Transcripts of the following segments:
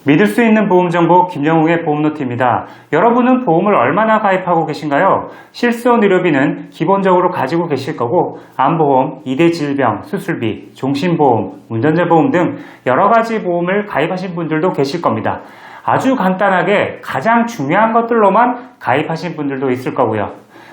믿을 수 있는 보험 정보 김영웅의 보험노트입니다. 여러분은 보험을 얼마나 가입하고 계신가요? 실손 의료비는 기본적으로 가지고 계실 거고 암보험, 2대 질병, 수술비, 종신보험, 운전자 보험 등 여러 가지 보험을 가입하신 분들도 계실 겁니다. 아주 간단하게 가장 중요한 것들로만 가입하신 분들도 있을 거고요.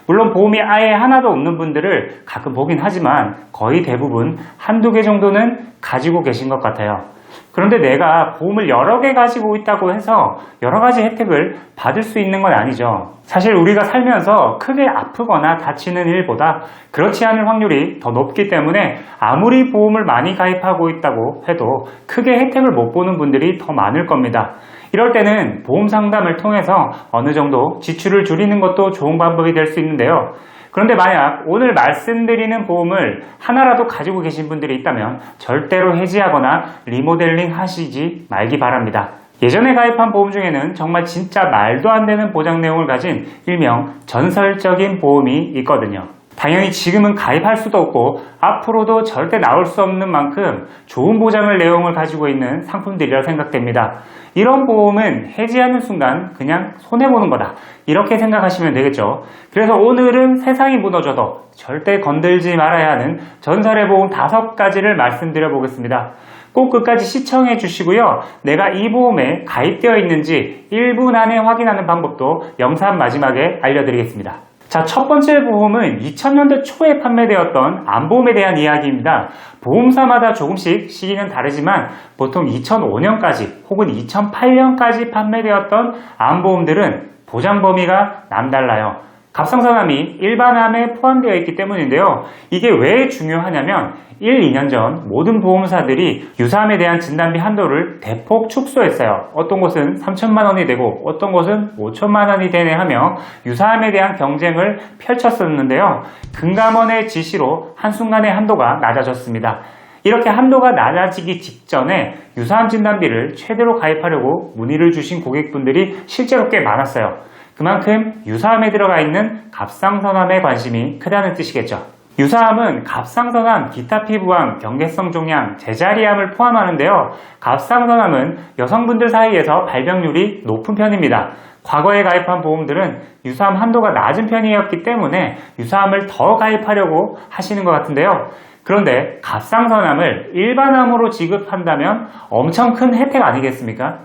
물론 보험이 아예 하나도 없는 분들을 가끔 보긴 하지만 거의 대부분 한두 개 정도는 가지고 계신 것 같아요. 그런데 내가 보험을 여러 개 가지고 있다고 해서 여러 가지 혜택을 받을 수 있는 건 아니죠. 사실 우리가 살면서 크게 아프거나 다치는 일보다 그렇지 않을 확률이 더 높기 때문에 아무리 보험을 많이 가입하고 있다고 해도 크게 혜택을 못 보는 분들이 더 많을 겁니다. 이럴 때는 보험 상담을 통해서 어느 정도 지출을 줄이는 것도 좋은 방법이 될 수 있는데요. 그런데 만약 오늘 말씀드리는 보험을 하나라도 가지고 계신 분들이 있다면 절대로 해지하거나 리모델링 하시지 말기 바랍니다. 예전에 가입한 보험 중에는 정말 진짜 말도 안 되는 보장 내용을 가진 일명 전설적인 보험이 있거든요. 당연히 지금은 가입할 수도 없고 앞으로도 절대 나올 수 없는 만큼 좋은 보장을 내용을 가지고 있는 상품들이라 생각됩니다. 이런 보험은 해지하는 순간 그냥 손해보는 거다, 이렇게 생각하시면 되겠죠. 그래서 오늘은 세상이 무너져도 절대 건들지 말아야 하는 전설의 보험 5가지를 말씀드려 보겠습니다. 꼭 끝까지 시청해 주시고요. 내가 이 보험에 가입되어 있는지 1분 안에 확인하는 방법도 영상 마지막에 알려드리겠습니다. 자, 첫 번째 보험은 2000년대 초에 판매되었던 암보험에 대한 이야기입니다. 보험사마다 조금씩 시기는 다르지만 보통 2005년까지 혹은 2008년까지 판매되었던 암보험들은 보장 범위가 남달라요. 갑상선암이 일반 암에 포함되어 있기 때문인데요. 이게 왜 중요하냐면 1, 2년 전 모든 보험사들이 유사암에 대한 진단비 한도를 대폭 축소했어요. 어떤 곳은 3천만 원이 되고 어떤 곳은 5천만 원이 되네 하며 유사암에 대한 경쟁을 펼쳤었는데요. 금감원의 지시로 한순간에 한도가 낮아졌습니다. 이렇게 한도가 낮아지기 직전에 유사암 진단비를 최대로 가입하려고 문의를 주신 고객분들이 실제로 꽤 많았어요. 그만큼 유사암에 들어가 있는 갑상선암에 관심이 크다는 뜻이겠죠. 유사암은 갑상선암, 기타 피부암, 경계성 종양, 제자리암을 포함하는데요. 갑상선암은 여성분들 사이에서 발병률이 높은 편입니다. 과거에 가입한 보험들은 유사암 한도가 낮은 편이었기 때문에 유사암을 더 가입하려고 하시는 것 같은데요. 그런데 갑상선암을 일반암으로 지급한다면 엄청 큰 혜택 아니겠습니까?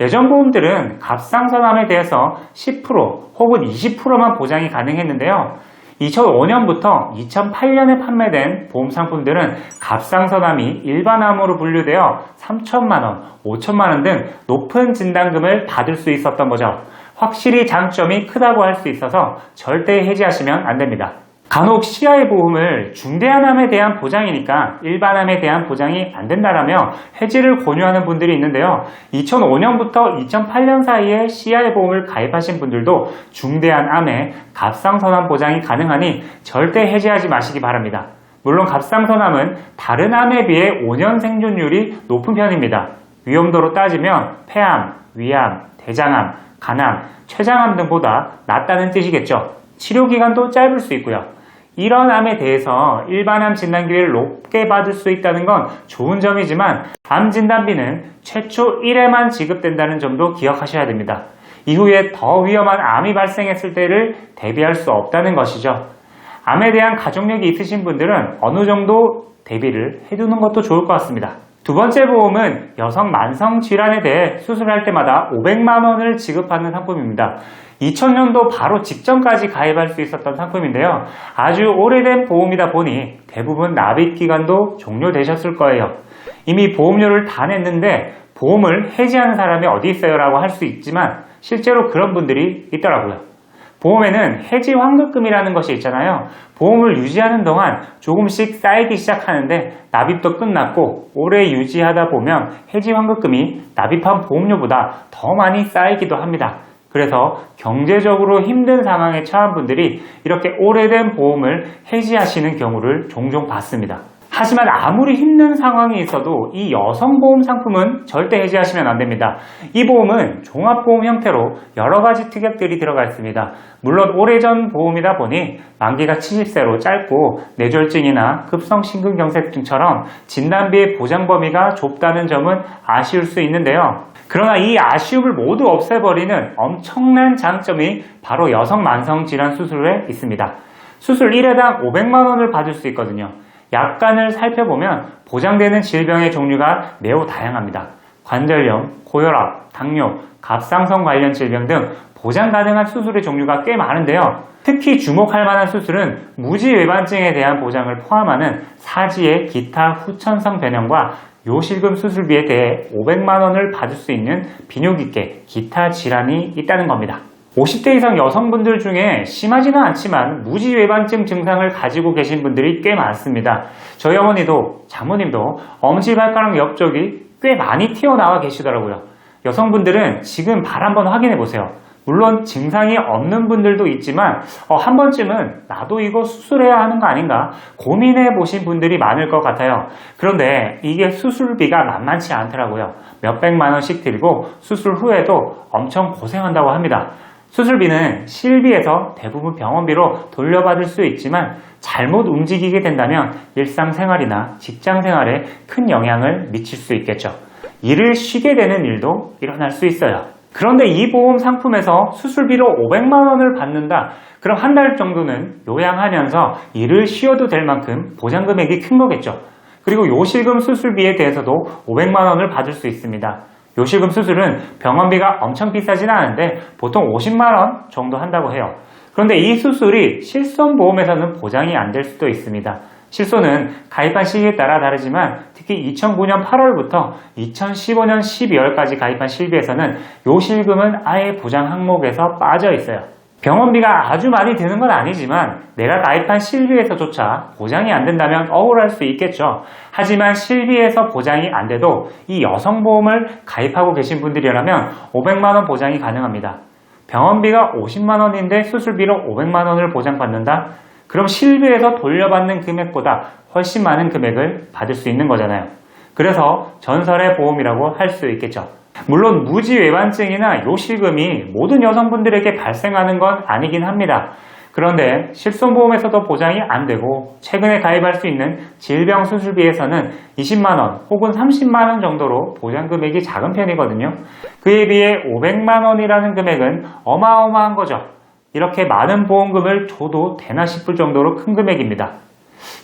예전 보험들은 갑상선암에 대해서 10% 혹은 20%만 보장이 가능했는데요. 2005년부터 2008년에 판매된 보험 상품들은 갑상선암이 일반암으로 분류되어 3천만원, 5천만원 등 높은 진단금을 받을 수 있었던 거죠. 확실히 장점이 크다고 할 수 있어서 절대 해지하시면 안 됩니다. 간혹 CI 보험을 중대한 암에 대한 보장이니까 일반암에 대한 보장이 안 된다라며 해지를 권유하는 분들이 있는데요. 2005년부터 2008년 사이에 CI 보험을 가입하신 분들도 중대한 암에 갑상선암 보장이 가능하니 절대 해지하지 마시기 바랍니다. 물론 갑상선암은 다른 암에 비해 5년 생존율이 높은 편입니다. 위험도로 따지면 폐암, 위암, 대장암, 간암, 췌장암 등보다 낫다는 뜻이겠죠. 치료기간도 짧을 수 있고요. 이런 암에 대해서 일반암 진단기를 높게 받을 수 있다는 건 좋은 점이지만 암 진단비는 최초 1회만 지급된다는 점도 기억하셔야 됩니다. 이후에 더 위험한 암이 발생했을 때를 대비할 수 없다는 것이죠. 암에 대한 가족력이 있으신 분들은 어느 정도 대비를 해두는 것도 좋을 것 같습니다. 두 번째 보험은 여성 만성 질환에 대해 수술할 때마다 500만 원을 지급하는 상품입니다. 2000년도 바로 직전까지 가입할 수 있었던 상품인데요. 아주 오래된 보험이다 보니 대부분 납입 기간도 종료되셨을 거예요. 이미 보험료를 다 냈는데 보험을 해지하는 사람이 어디 있어요? 라고 할 수 있지만 실제로 그런 분들이 있더라고요. 보험에는 해지 환급금이라는 것이 있잖아요. 보험을 유지하는 동안 조금씩 쌓이기 시작하는데 납입도 끝났고 오래 유지하다 보면 해지 환급금이 납입한 보험료보다 더 많이 쌓이기도 합니다. 그래서 경제적으로 힘든 상황에 처한 분들이 이렇게 오래된 보험을 해지하시는 경우를 종종 봤습니다. 하지만 아무리 힘든 상황이 있어도 이 여성보험 상품은 절대 해지하시면 안 됩니다. 이 보험은 종합보험 형태로 여러 가지 특약들이 들어가 있습니다. 물론 오래전 보험이다 보니 만기가 70세로 짧고 뇌졸중이나 급성심근경색증처럼 진단비의 보장 범위가 좁다는 점은 아쉬울 수 있는데요. 그러나 이 아쉬움을 모두 없애버리는 엄청난 장점이 바로 여성 만성질환 수술에 있습니다. 수술 1회당 500만 원을 받을 수 있거든요. 약관을 살펴보면 보장되는 질병의 종류가 매우 다양합니다. 관절염, 고혈압, 당뇨, 갑상선 관련 질병 등 보장 가능한 수술의 종류가 꽤 많은데요. 특히 주목할 만한 수술은 무지외반증에 대한 보장을 포함하는 사지의 기타 후천성 변형과 요실금 수술비에 대해 500만 원을 받을 수 있는 비뇨기계, 기타 질환이 있다는 겁니다. 50대 이상 여성분들 중에 심하지는 않지만 무지외반증 증상을 가지고 계신 분들이 꽤 많습니다. 저희 어머니도 장모님도 엄지발가락 옆쪽이 꽤 많이 튀어나와 계시더라고요. 여성분들은 지금 발 한번 확인해 보세요. 물론 증상이 없는 분들도 있지만 한 번쯤은 나도 이거 수술해야 하는 거 아닌가 고민해 보신 분들이 많을 것 같아요. 그런데 이게 수술비가 만만치 않더라고요. 몇백만 원씩 들고 수술 후에도 엄청 고생한다고 합니다. 수술비는 실비에서 대부분 병원비로 돌려받을 수 있지만 잘못 움직이게 된다면 일상생활이나 직장생활에 큰 영향을 미칠 수 있겠죠. 일을 쉬게 되는 일도 일어날 수 있어요. 그런데 이 보험 상품에서 수술비로 500만 원을 받는다. 그럼 한 달 정도는 요양하면서 일을 쉬어도 될 만큼 보장 금액이 큰 거겠죠. 그리고 요실금 수술비에 대해서도 500만 원을 받을 수 있습니다. 요실금 수술은 병원비가 엄청 비싸진 않은데 보통 50만 원 정도 한다고 해요. 그런데 이 수술이 실손보험에서는 보장이 안 될 수도 있습니다. 실손은 가입한 시기에 따라 다르지만 특히 2009년 8월부터 2015년 12월까지 가입한 실비에서는 요실금은 아예 보장 항목에서 빠져 있어요. 병원비가 아주 많이 드는 건 아니지만 내가 가입한 실비에서조차 보장이 안 된다면 억울할 수 있겠죠. 하지만 실비에서 보장이 안 돼도 이 여성보험을 가입하고 계신 분들이라면 500만 원 보장이 가능합니다. 병원비가 50만 원인데 수술비로 500만 원을 보장받는다? 그럼 실비에서 돌려받는 금액보다 훨씬 많은 금액을 받을 수 있는 거잖아요. 그래서 전설의 보험이라고 할 수 있겠죠. 물론 무지외반증이나 요실금이 모든 여성분들에게 발생하는 건 아니긴 합니다. 그런데 실손보험에서도 보장이 안 되고 최근에 가입할 수 있는 질병 수술비에서는 20만 원 혹은 30만 원 정도로 보장 금액이 작은 편이거든요. 그에 비해 500만 원이라는 금액은 어마어마한 거죠. 이렇게 많은 보험금을 줘도 되나 싶을 정도로 큰 금액입니다.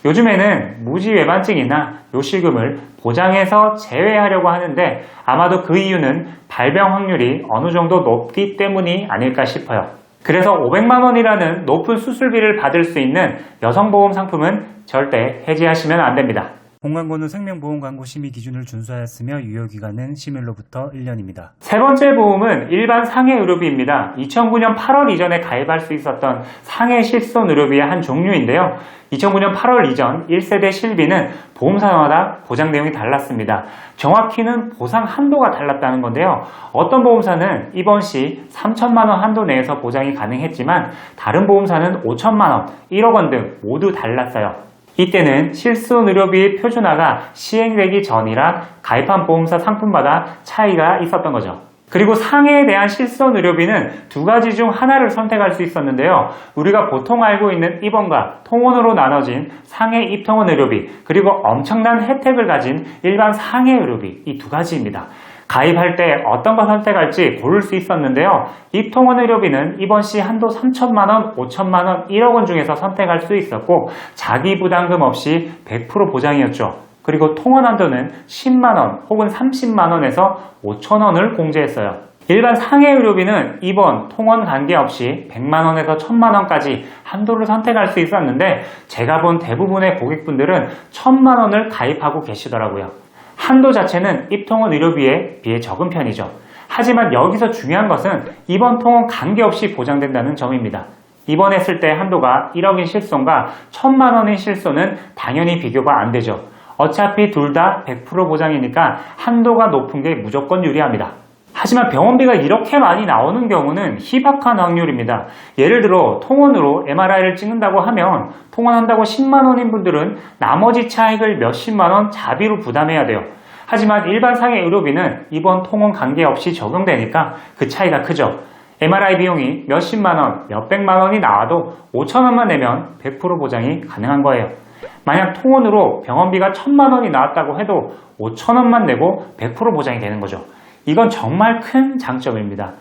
요즘에는 무지외반증이나 요실금을 보장해서 제외하려고 하는데 아마도 그 이유는 발병 확률이 어느 정도 높기 때문이 아닐까 싶어요. 그래서 500만 원이라는 높은 수술비를 받을 수 있는 여성보험 상품은 절대 해지하시면 안 됩니다. 본광고는 생명보험 광고 심의 기준을 준수하였으며 유효기간은 심의로부터 1년입니다. 세 번째 보험은 일반 상해 의료비입니다. 2009년 8월 이전에 가입할 수 있었던 상해 실손 의료비의 한 종류인데요. 2009년 8월 이전 1세대 실비는 보험사마다 보장 내용이 달랐습니다. 정확히는 보상 한도가 달랐다는 건데요. 어떤 보험사는 입원 시 3천만 원 한도 내에서 보장이 가능했지만 다른 보험사는 5천만 원, 1억 원 등 모두 달랐어요. 이때는 실손 의료비 표준화가 시행되기 전이라 가입한 보험사 상품마다 차이가 있었던 거죠. 그리고 상해에 대한 실손 의료비는 두 가지 중 하나를 선택할 수 있었는데요. 우리가 보통 알고 있는 입원과 통원으로 나눠진 상해 입통원 의료비, 그리고 엄청난 혜택을 가진 일반 상해 의료비, 이 두 가지입니다. 가입할 때 어떤 거 선택할지 고를 수 있었는데요. 입통원 의료비는 입원 시 한도 3천만 원, 5천만 원, 1억 원 중에서 선택할 수 있었고 자기 부담금 없이 100% 보장이었죠. 그리고 통원 한도는 10만 원 혹은 30만 원에서 5천 원을 공제했어요. 일반 상해 의료비는 입원, 통원 관계없이 100만 원에서 1000만 원까지 한도를 선택할 수 있었는데 제가 본 대부분의 고객분들은 1000만 원을 가입하고 계시더라고요. 한도 자체는 입통원 의료비에 비해 적은 편이죠. 하지만 여기서 중요한 것은 입원, 통원 관계없이 보장된다는 점입니다. 입원했을 때 한도가 1억인 실손과 1000만 원인 실손은 당연히 비교가 안 되죠. 어차피 둘 다 100% 보장이니까 한도가 높은 게 무조건 유리합니다. 하지만 병원비가 이렇게 많이 나오는 경우는 희박한 확률입니다. 예를 들어 통원으로 MRI를 찍는다고 하면 통원한다고 10만 원인 분들은 나머지 차익을 몇십만 원 자비로 부담해야 돼요. 하지만 일반 상해 의료비는 이번 통원 관계없이 적용되니까 그 차이가 크죠. MRI 비용이 몇십만 원, 몇백만 원이 나와도 5천 원만 내면 100% 보장이 가능한 거예요. 만약 통원으로 병원비가 1,000만 원이 나왔다고 해도 5천 원만 내고 100% 보장이 되는 거죠. 이건 정말 큰 장점입니다.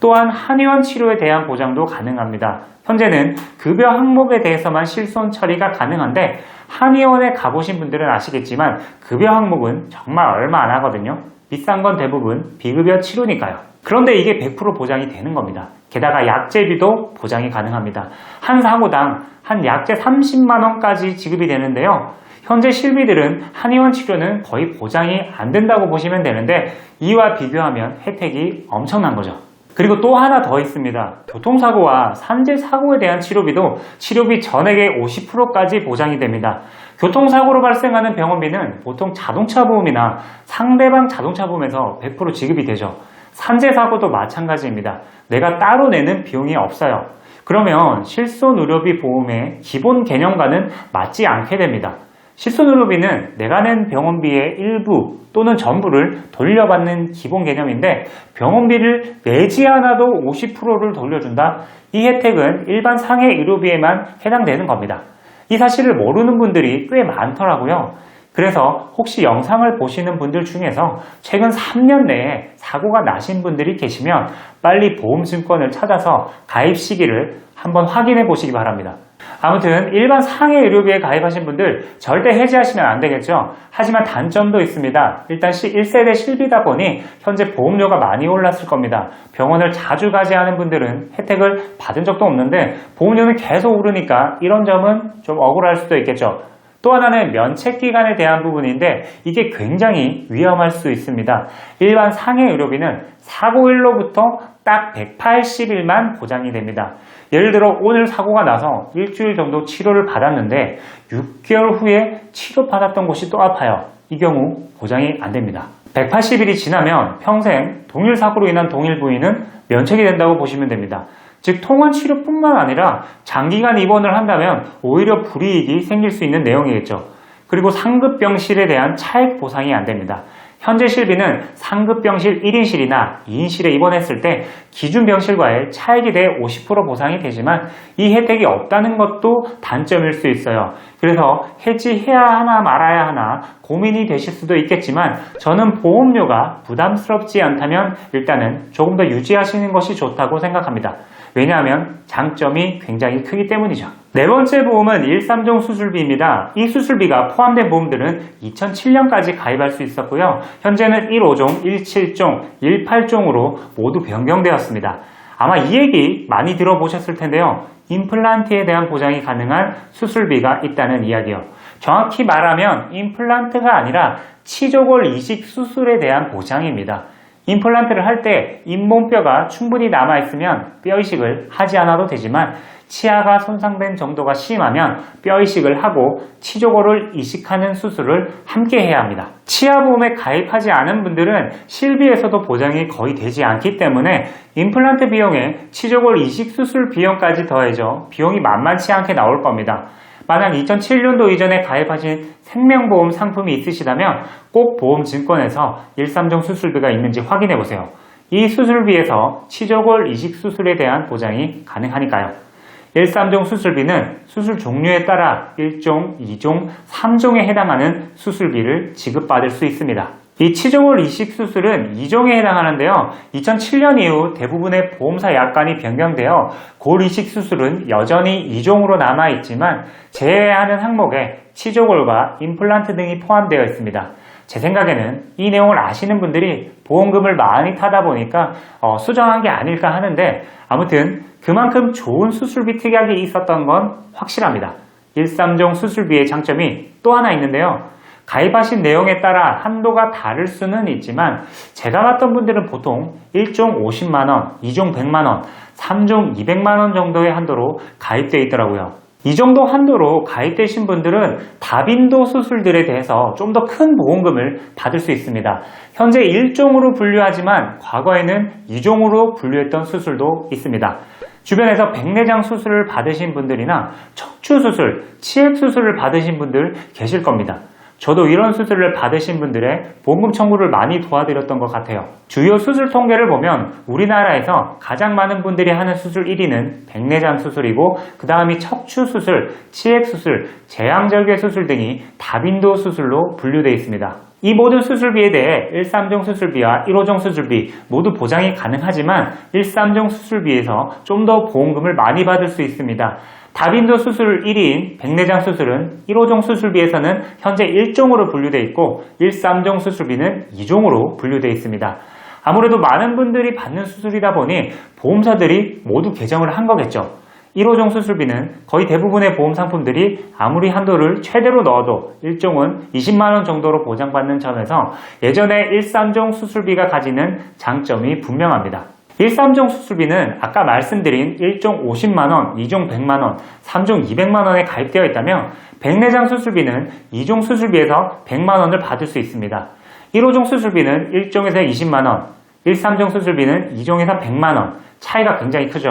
또한 한의원 치료에 대한 보장도 가능합니다. 현재는 급여 항목에 대해서만 실손 처리가 가능한데 한의원에 가보신 분들은 아시겠지만 급여 항목은 정말 얼마 안 하거든요. 비싼 건 대부분 비급여 치료니까요. 그런데 이게 100% 보장이 되는 겁니다. 게다가 약제비도 보장이 가능합니다. 한 사고당 한 약제 30만 원까지 지급이 되는데요. 현재 실비들은 한의원 치료는 거의 보장이 안 된다고 보시면 되는데 이와 비교하면 혜택이 엄청난 거죠. 그리고 또 하나 더 있습니다. 교통사고와 산재사고에 대한 치료비도 치료비 전액의 50%까지 보장이 됩니다. 교통사고로 발생하는 병원비는 보통 자동차 보험이나 상대방 자동차 보험에서 100% 지급이 되죠. 산재사고도 마찬가지입니다. 내가 따로 내는 비용이 없어요. 그러면 실손의료비 보험의 기본 개념과는 맞지 않게 됩니다. 실손의료비는 내가 낸 병원비의 일부 또는 전부를 돌려받는 기본 개념인데 병원비를 내지 않아도 50%를 돌려준다? 이 혜택은 일반 상해 의료비에만 해당되는 겁니다. 이 사실을 모르는 분들이 꽤 많더라고요. 그래서 혹시 영상을 보시는 분들 중에서 최근 3년 내에 사고가 나신 분들이 계시면 빨리 보험증권을 찾아서 가입 시기를 한번 확인해 보시기 바랍니다. 아무튼 일반 상해 의료비에 가입하신 분들 절대 해지하시면 안 되겠죠. 하지만 단점도 있습니다. 일단 1세대 실비다 보니 현재 보험료가 많이 올랐을 겁니다. 병원을 자주 가지 않은 분들은 혜택을 받은 적도 없는데 보험료는 계속 오르니까 이런 점은 좀 억울할 수도 있겠죠. 또 하나는 면책기간에 대한 부분인데 이게 굉장히 위험할 수 있습니다. 일반 상해 의료비는 사고일로부터 딱 180일만 보장이 됩니다. 예를 들어 오늘 사고가 나서 일주일 정도 치료를 받았는데 6개월 후에 치료받았던 곳이 또 아파요. 이 경우 보장이 안 됩니다. 180일이 지나면 평생 동일 사고로 인한 동일 부위는 면책이 된다고 보시면 됩니다. 즉 통원 치료뿐만 아니라 장기간 입원을 한다면 오히려 불이익이 생길 수 있는 내용이겠죠. 그리고 상급병실에 대한 차액 보상이 안 됩니다. 현재 실비는 상급병실 1인실이나 2인실에 입원했을 때 기준 병실과의 차액에 대해 50% 보상이 되지만 이 혜택이 없다는 것도 단점일 수 있어요. 그래서 해지해야 하나 말아야 하나 고민이 되실 수도 있겠지만 저는 보험료가 부담스럽지 않다면 일단은 조금 더 유지하시는 것이 좋다고 생각합니다. 왜냐하면 장점이 굉장히 크기 때문이죠. 네 번째 보험은 1.3종 수술비입니다. 이 수술비가 포함된 보험들은 2007년까지 가입할 수 있었고요. 현재는 1.5종, 1.7종, 1.8종으로 모두 변경되었습니다. 아마 이 얘기 많이 들어보셨을 텐데요. 임플란트에 대한 보장이 가능한 수술비가 있다는 이야기요. 정확히 말하면 임플란트가 아니라 치조골 이식 수술에 대한 보장입니다. 임플란트를 할 때 잇몸뼈가 충분히 남아있으면 뼈이식을 하지 않아도 되지만 치아가 손상된 정도가 심하면 뼈이식을 하고 치조골을 이식하는 수술을 함께 해야 합니다. 치아보험에 가입하지 않은 분들은 실비에서도 보장이 거의 되지 않기 때문에 임플란트 비용에 치조골 이식 수술 비용까지 더해져 비용이 만만치 않게 나올 겁니다. 만약 2007년도 이전에 가입하신 생명보험 상품이 있으시다면 꼭 보험증권에서 1.3종 수술비가 있는지 확인해 보세요. 이 수술비에서 치조골 이식 수술에 대한 보장이 가능하니까요. 1.3종 수술비는 수술 종류에 따라 1종, 2종, 3종에 해당하는 수술비를 지급받을 수 있습니다. 이 치조골 이식 수술은 2종에 해당하는데요. 2007년 이후 대부분의 보험사 약관이 변경되어 골 이식 수술은 여전히 2종으로 남아있지만 제외하는 항목에 치조골과 임플란트 등이 포함되어 있습니다. 제 생각에는 이 내용을 아시는 분들이 보험금을 많이 타다 보니까 수정한 게 아닐까 하는데 아무튼 그만큼 좋은 수술비 특약이 있었던 건 확실합니다. 1.3종 수술비의 장점이 또 하나 있는데요. 가입하신 내용에 따라 한도가 다를 수는 있지만 제가 봤던 분들은 보통 1종 50만원, 2종 100만원, 3종 200만원 정도의 한도로 가입되어 있더라고요. 이 정도 한도로 가입되신 분들은 다빈도 수술들에 대해서 좀 더 큰 보험금을 받을 수 있습니다. 현재 1종으로 분류하지만 과거에는 2종으로 분류했던 수술도 있습니다. 주변에서 백내장 수술을 받으신 분들이나 척추 수술, 치액 수술을 받으신 분들 계실 겁니다. 저도 이런 수술을 받으신 분들의 보험금 청구를 많이 도와드렸던 것 같아요. 주요 수술 통계를 보면 우리나라에서 가장 많은 분들이 하는 수술 1위는 백내장 수술이고 그 다음이 척추 수술, 치액 수술, 제왕절개 수술 등이 다빈도 수술로 분류되어 있습니다. 이 모든 수술비에 대해 1.3종 수술비와 1.5종 수술비 모두 보장이 가능하지만 1.3종 수술비에서 좀 더 보험금을 많이 받을 수 있습니다. 다빈도 수술 1위인 백내장 수술은 1.5종 수술비에서는 현재 1종으로 분류되어 있고 1.3종 수술비는 2종으로 분류되어 있습니다. 아무래도 많은 분들이 받는 수술이다 보니 보험사들이 모두 개정을 한 거겠죠. 1.5종 수술비는 거의 대부분의 보험 상품들이 아무리 한도를 최대로 넣어도 1종은 20만원 정도로 보장받는 점에서 예전에 1.3종 수술비가 가지는 장점이 분명합니다. 1.3종 수술비는 아까 말씀드린 1종 50만원, 2종 100만원, 3종 200만원에 가입되어 있다면 백내장 수술비는 2종 수술비에서 100만원을 받을 수 있습니다. 1.5종 수술비는 1종에서 20만원, 1.3종 수술비는 2종에서 100만원, 차이가 굉장히 크죠.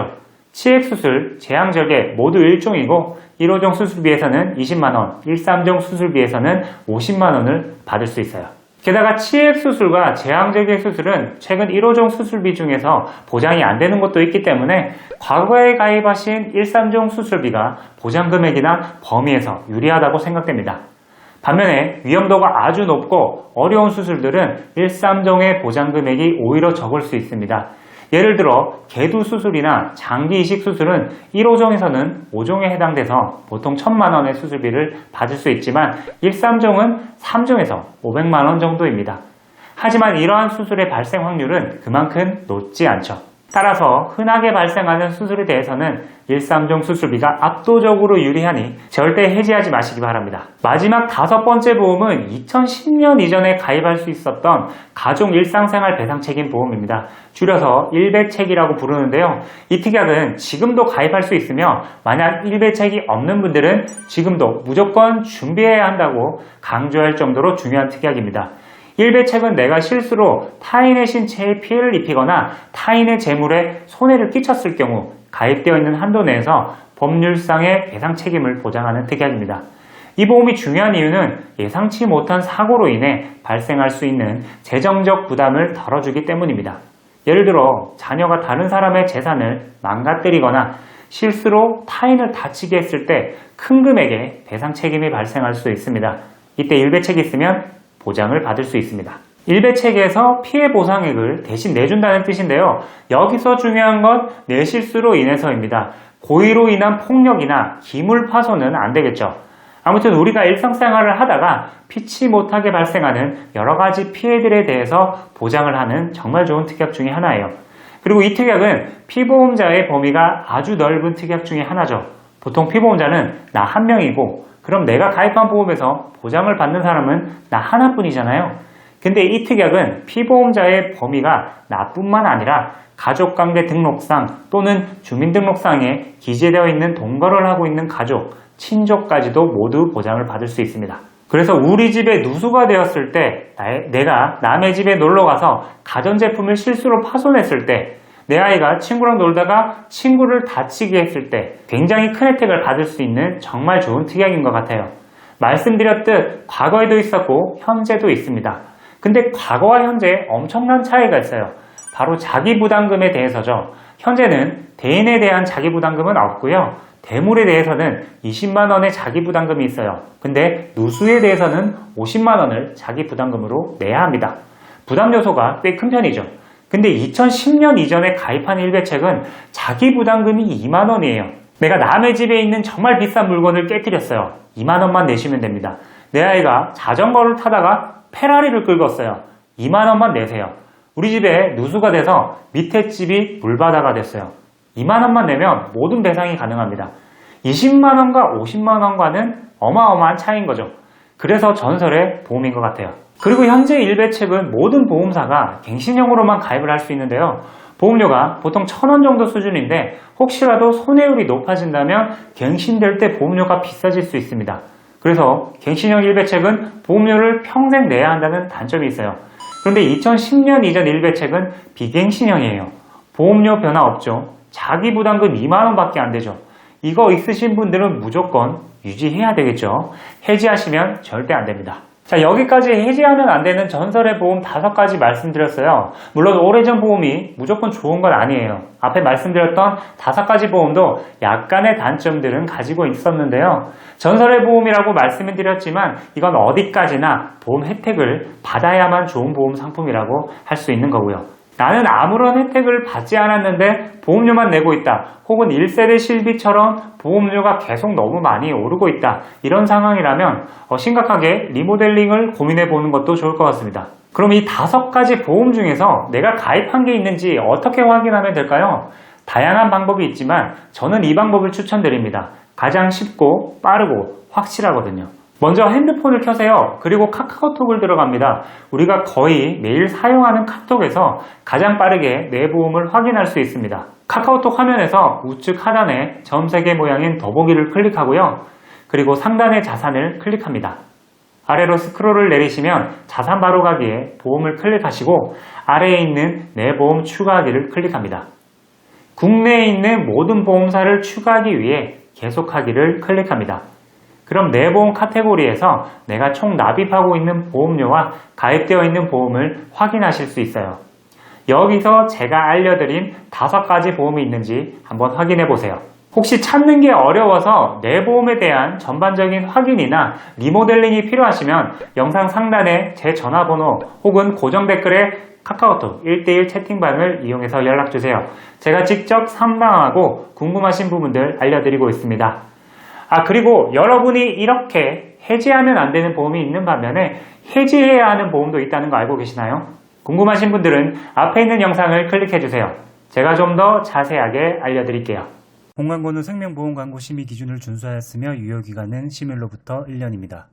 치액 수술, 제왕절개 모두 1종이고 1.5종 수술비에서는 20만원, 1.3종 수술비에서는 50만원을 받을 수 있어요. 게다가 치액 수술과 제왕절개 수술은 최근 1.5종 수술비 중에서 보장이 안 되는 것도 있기 때문에 과거에 가입하신 1.3종 수술비가 보장 금액이나 범위에서 유리하다고 생각됩니다. 반면에 위험도가 아주 높고 어려운 수술들은 1.3종의 보장 금액이 오히려 적을 수 있습니다. 예를 들어 개두 수술이나 장기 이식 수술은 1.5종에서는 5종에 해당돼서 보통 1,000만원의 수술비를 받을 수 있지만 1.3종은 3종에서 500만원 정도입니다. 하지만 이러한 수술의 발생 확률은 그만큼 높지 않죠. 따라서 흔하게 발생하는 수술에 대해서는 1.3종 수술비가 압도적으로 유리하니 절대 해지하지 마시기 바랍니다. 마지막 5번째 보험은 2010년 이전에 가입할 수 있었던 가족 일상생활 배상책임 보험입니다. 줄여서 1배책이라고 부르는데요. 이 특약은 지금도 가입할 수 있으며 만약 1배책이 없는 분들은 지금도 무조건 준비해야 한다고 강조할 정도로 중요한 특약입니다. 1배책은 내가 실수로 타인의 신체에 피해를 입히거나 타인의 재물에 손해를 끼쳤을 경우 가입되어 있는 한도 내에서 법률상의 배상 책임을 보장하는 특약입니다. 이 보험이 중요한 이유는 예상치 못한 사고로 인해 발생할 수 있는 재정적 부담을 덜어주기 때문입니다. 예를 들어 자녀가 다른 사람의 재산을 망가뜨리거나 실수로 타인을 다치게 했을 때 큰 금액의 배상 책임이 발생할 수 있습니다. 이때 1배책이 있으면 보장을 받을 수 있습니다. 1배책에서 피해 보상액을 대신 내준다는 뜻인데요. 여기서 중요한 건 내 실수로 인해서입니다. 고의로 인한 폭력이나 기물 파손은 안 되겠죠. 아무튼 우리가 일상생활을 하다가 피치 못하게 발생하는 여러 가지 피해들에 대해서 보장을 하는 정말 좋은 특약 중에 하나예요. 그리고 이 특약은 피보험자의 범위가 아주 넓은 특약 중에 하나죠. 보통 피보험자는 나 한 명이고 그럼 내가 가입한 보험에서 보장을 받는 사람은 나 하나뿐이잖아요. 근데 이 특약은 피보험자의 범위가 나뿐만 아니라 가족관계 등록상 또는 주민등록상에 기재되어 있는 동거를 하고 있는 가족, 친족까지도 모두 보장을 받을 수 있습니다. 그래서 우리 집에 누수가 되었을 때 내가 남의 집에 놀러가서 가전제품을 실수로 파손했을 때 내 아이가 친구랑 놀다가 친구를 다치게 했을 때 굉장히 큰 혜택을 받을 수 있는 정말 좋은 특약인 것 같아요. 말씀드렸듯 과거에도 있었고 현재도 있습니다. 근데 과거와 현재에 엄청난 차이가 있어요. 바로 자기부담금에 대해서죠. 현재는 대인에 대한 자기부담금은 없고요. 대물에 대해서는 20만원의 자기부담금이 있어요. 근데 누수에 대해서는 50만원을 자기부담금으로 내야 합니다. 부담 요소가 꽤 큰 편이죠. 근데 2010년 이전에 가입한 1배책은 자기부담금이 2만원이에요. 내가 남의 집에 있는 정말 비싼 물건을 깨뜨렸어요. 2만원만 내시면 됩니다. 내 아이가 자전거를 타다가 페라리를 긁었어요. 2만원만 내세요. 우리 집에 누수가 돼서 밑에 집이 물바다가 됐어요. 2만원만 내면 모든 배상이 가능합니다. 20만원과 50만원과는 어마어마한 차이인 거죠. 그래서 전설의 보험인 것 같아요. 그리고 현재 1배책은 모든 보험사가 갱신형으로만 가입을 할 수 있는데요. 보험료가 보통 1,000원 정도 수준인데 혹시라도 손해율이 높아진다면 갱신될 때 보험료가 비싸질 수 있습니다. 그래서 갱신형 1배책은 보험료를 평생 내야 한다는 단점이 있어요. 그런데 2010년 이전 1배책은 비갱신형이에요. 보험료 변화 없죠. 자기 부담금 2만원 밖에 안 되죠. 이거 있으신 분들은 무조건 유지해야 되겠죠. 해지하시면 절대 안 됩니다. 자, 여기까지 해지하면 안 되는 전설의 보험 5가지 말씀드렸어요. 물론 오래전 보험이 무조건 좋은 건 아니에요. 앞에 말씀드렸던 5가지 보험도 약간의 단점들은 가지고 있었는데요. 전설의 보험이라고 말씀을 드렸지만 이건 어디까지나 보험 혜택을 받아야만 좋은 보험 상품이라고 할 수 있는 거고요. 나는 아무런 혜택을 받지 않았는데 보험료만 내고 있다. 혹은 1세대 실비처럼 보험료가 계속 너무 많이 오르고 있다. 이런 상황이라면 심각하게 리모델링을 고민해 보는 것도 좋을 것 같습니다. 그럼 이 5가지 보험 중에서 내가 가입한 게 있는지 어떻게 확인하면 될까요? 다양한 방법이 있지만 저는 이 방법을 추천드립니다. 가장 쉽고 빠르고 확실하거든요. 먼저 핸드폰을 켜세요. 그리고 카카오톡을 들어갑니다. 우리가 거의 매일 사용하는 카톡에서 가장 빠르게 내 보험을 확인할 수 있습니다. 카카오톡 화면에서 우측 하단에 점 3개 모양인 더보기를 클릭하고요. 그리고 상단의 자산을 클릭합니다. 아래로 스크롤을 내리시면 자산 바로가기에 보험을 클릭하시고 아래에 있는 내 보험 추가하기를 클릭합니다. 국내에 있는 모든 보험사를 추가하기 위해 계속하기를 클릭합니다. 그럼 내 보험 카테고리에서 내가 총 납입하고 있는 보험료와 가입되어 있는 보험을 확인하실 수 있어요. 여기서 제가 알려드린 5가지 보험이 있는지 한번 확인해 보세요. 혹시 찾는 게 어려워서 내 보험에 대한 전반적인 확인이나 리모델링이 필요하시면 영상 상단에 제 전화번호 혹은 고정 댓글에 카카오톡 1대1 채팅방을 이용해서 연락주세요. 제가 직접 상담하고 궁금하신 부분들 알려드리고 있습니다. 그리고 여러분이 이렇게 해지하면 안 되는 보험이 있는 반면에 해지해야 하는 보험도 있다는 거 알고 계시나요? 궁금하신 분들은 앞에 있는 영상을 클릭해주세요. 제가 좀 더 자세하게 알려드릴게요. 본 광고는 생명보험 광고 심의 기준을 준수하였으며 유효기간은 심일로부터 1년입니다.